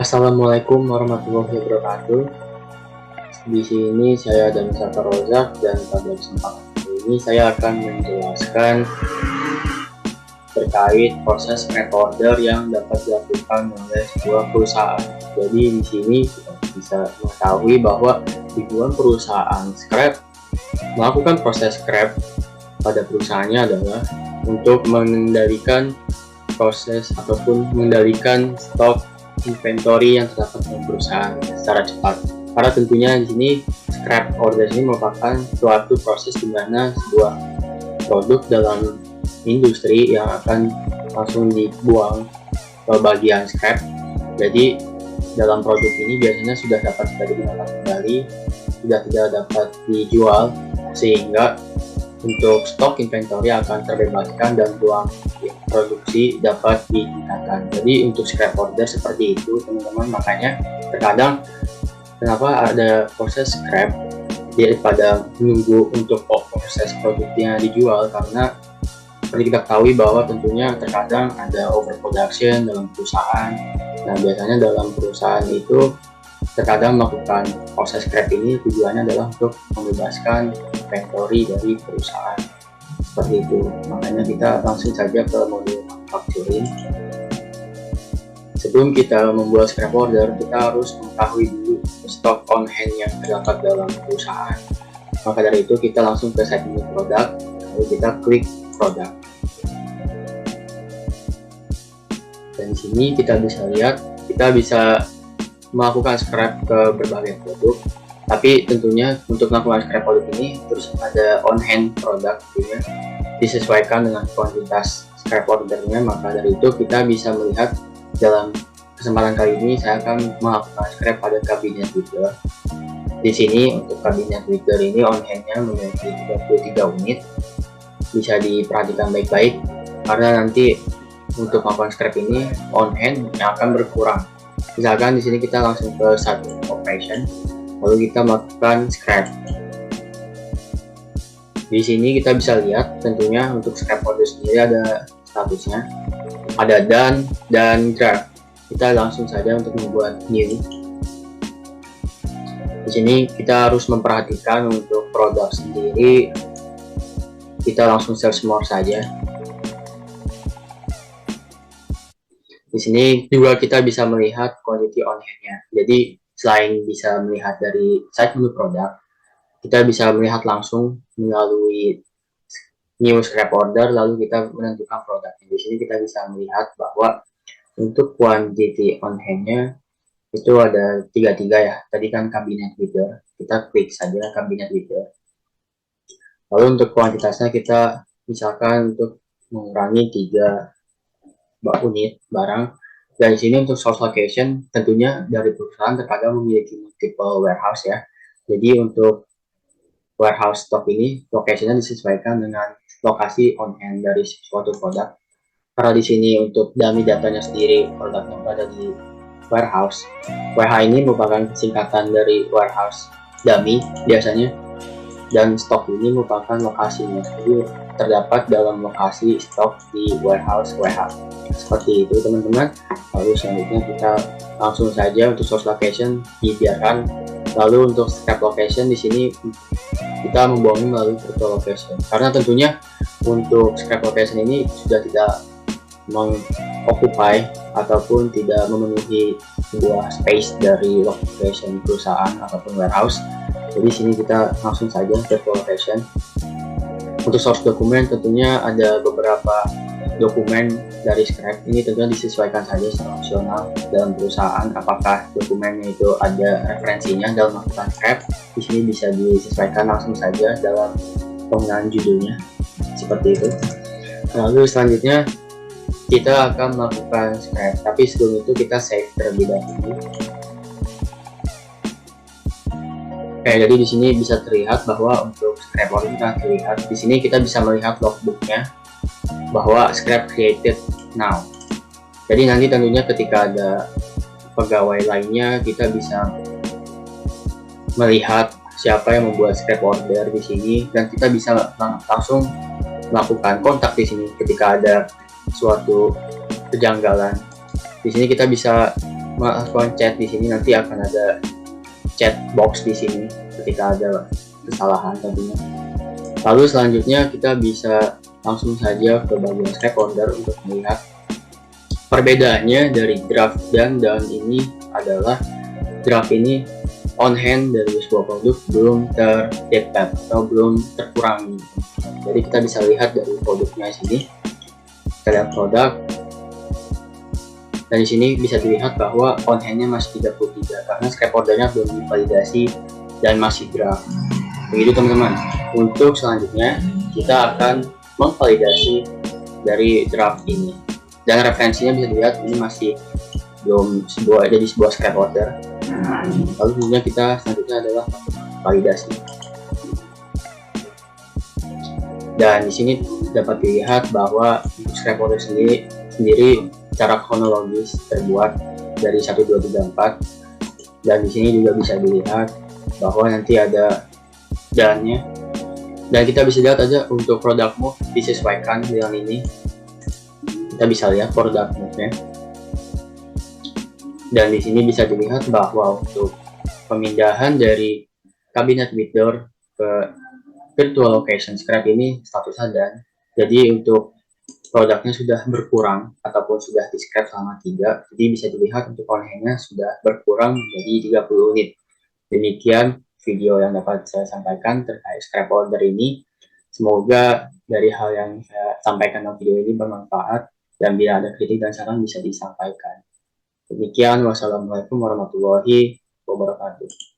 Assalamualaikum warahmatullahi wabarakatuh. Di sini saya dan Saka Rozak, dan pada kesempatan ini saya akan menjelaskan terkait proses scrap order yang dapat dilakukan oleh sebuah perusahaan. Jadi di sini kita bisa mengetahui bahwa ribuan perusahaan scrap melakukan proses scrap pada perusahaannya adalah untuk mengendalikan proses ataupun mengendalikan stok inventory yang terdapat dalam perusahaan secara cepat. Karena tentunya di sini scrap order ini merupakan suatu proses di mana sebuah produk dalam industri yang akan langsung dibuang ke bagian scrap. Jadi dalam produk ini biasanya sudah dapat digunakan kembali, sudah tidak dapat dijual, sehingga untuk stok inventory akan terbebaskan dan ruang produksi dapat ditingkatkan. Jadi untuk scrap order seperti itu teman-teman, makanya terkadang kenapa ada proses scrap daripada menunggu untuk proses produknya dijual, karena seperti kita ketahui bahwa tentunya terkadang ada overproduction dalam perusahaan. Nah biasanya dalam perusahaan itu terkadang melakukan proses scrap ini tujuannya adalah untuk membebaskan inventory dari perusahaan seperti itu. Makanya kita langsung saja ke modul manufacturing. Sebelum kita membuat scrap order, kita harus mengetahui dulu stok on hand yang terdapat dalam perusahaan. Maka dari itu kita langsung ke segmen produk, lalu kita klik produk. Dan di sini kita bisa lihat, kita bisa melakukan scrap ke berbagai produk, tapi tentunya untuk melakukan scrap produk ini terus ada on hand produk ya, disesuaikan dengan kuantitas scrap ordernya. Maka dari itu kita bisa melihat dalam kesempatan kali ini saya akan melakukan scrap pada kabinet widger. Di sini untuk kabinet widger ini on handnya memiliki 33 unit. Bisa diperhatikan baik-baik karena nanti untuk melakukan scrap ini on hand yang akan berkurang. Misalkan di sini kita langsung ke satu operation, lalu kita melakukan scrap. Di sini kita bisa lihat tentunya untuk scrap order sendiri ada statusnya, ada done dan draft. Kita langsung saja untuk membuat new. Di sini kita harus memperhatikan untuk produk sendiri, kita langsung search more saja. Di sini juga kita bisa melihat quantity on hand-nya. Jadi selain bisa melihat dari site menu produk, kita bisa melihat langsung melalui new scrap order, lalu kita menentukan produknya. Di sini kita bisa melihat bahwa untuk quantity on hand-nya itu ada 33 ya. Tadi kan kabinet widger, kita klik saja kabinet widger. Lalu untuk kuantitasnya kita misalkan untuk mengurangi 3 unit barang. Dan di sini untuk source location tentunya dari perusahaan terkadang memiliki multiple warehouse ya. Jadi untuk warehouse stock ini location-nya disesuaikan dengan lokasi on hand dari suatu produk. Karena di sini untuk dummy datanya sendiri produknya berada di warehouse. WH ini merupakan singkatan dari warehouse dummy biasanya, dan stok ini merupakan lokasinya. Jadi terdapat dalam lokasi stok di warehouse WH. Seperti itu teman-teman. Lalu selanjutnya kita langsung saja untuk source location dibiarkan. Lalu untuk scrap location di sini kita membuangnya melalui virtual location. Karena tentunya untuk scrap location ini sudah tidak mengoccupy ataupun tidak memenuhi sebuah space dari location perusahaan ataupun warehouse. Jadi sini kita langsung saja virtual location. Untuk source dokumen tentunya ada beberapa dokumen dari scrap ini, tentunya disesuaikan saja secara opsional dalam perusahaan. Apakah dokumennya itu ada referensinya dalam melakukan scrap, di sini bisa disesuaikan langsung saja dalam penggunaan judulnya seperti itu. Lalu selanjutnya kita akan melakukan scrap, tapi sebelum itu kita save terlebih dahulu. Oke, jadi di sini bisa terlihat bahwa untuk scrap order kita terlihat di sini kita bisa melihat logbooknya bahwa scrap created now. Jadi nanti tentunya ketika ada pegawai lainnya kita bisa melihat siapa yang membuat scrap order di sini, dan kita bisa langsung melakukan kontak di sini ketika ada suatu kejanggalan. Di sini kita bisa melakukan chat di sini, nanti akan ada chat box di sini ketika ada kesalahan tentunya. Lalu selanjutnya kita bisa langsung saja ke bagian scrap order untuk melihat perbedaannya dari draft dan down. Ini adalah draft ini on hand dari sebuah produk belum terdepat atau belum terkurangi. Jadi kita bisa lihat dari produknya sini, kita lihat produk, dan di sini bisa dilihat bahwa on handnya masih 33 karena scrap ordernya belum divalidasi dan masih draft. Begitu teman-teman. Untuk selanjutnya kita akan memvalidasi dari draft ini, dan referensinya bisa dilihat ini masih belum jadi sebuah scrap order. Lalu selanjutnya adalah validasi, dan di sini dapat dilihat bahwa untuk scrap order sendiri secara kronologis terbuat dari 1, 2, 3, 4, dan di sini juga bisa dilihat bahwa nanti ada dannya, dan kita bisa lihat aja untuk produk move disesuaikan dengan ini. Kita bisa lihat produk move-nya, dan di sini bisa dilihat bahwa untuk pemindahan dari cabinet with door ke virtual location scrap ini statusnya dan, jadi untuk produknya sudah berkurang ataupun sudah di scrap selama 3, jadi bisa dilihat untuk on-handnya sudah berkurang menjadi 30 unit. Demikian video yang dapat saya sampaikan terkait scrap order ini. Semoga dari hal yang saya sampaikan dalam video ini bermanfaat, dan bila ada kritik dan saran bisa disampaikan. Demikian, wassalamualaikum warahmatullahi wabarakatuh.